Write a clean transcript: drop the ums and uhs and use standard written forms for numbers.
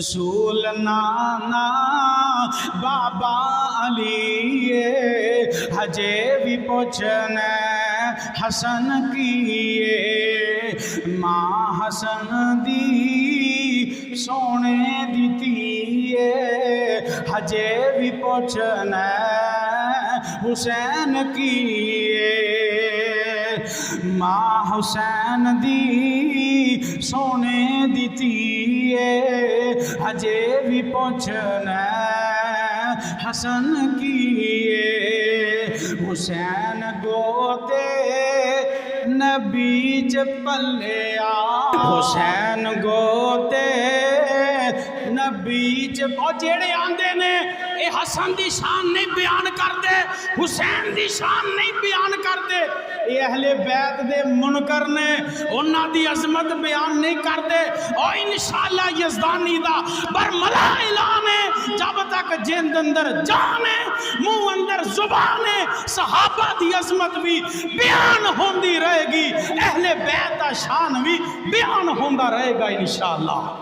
رسول نانا بابا علی ہجے بھی پوچھنے حسن کیے ماں حسن دی سونے دیتی ہجے بھی پوچھنے حسین کیے ماں حسین دی سونے دیتی ہجے بھی پوچھنے حسن کیے حسین گوتے نبی پلے حسین گوتے نبی جڑے آندے نے اے حسن دی شان نہیں بیان کرتے حسین دی شان نہیں بیان کرتے اے اہل بیت دے منکر نے انہاں دی عظمت بیان نہیں کرتے اور انشاءاللہ یزدانی دا برملا اعلان ہے جب تک جند اندر جان ہے منہ اندر زبان ہے صحابہ دی عظمت بھی بیان ہوندی رہے گی اہل بیت دا شان بھی بیان ہوندا رہے گا انشاءاللہ.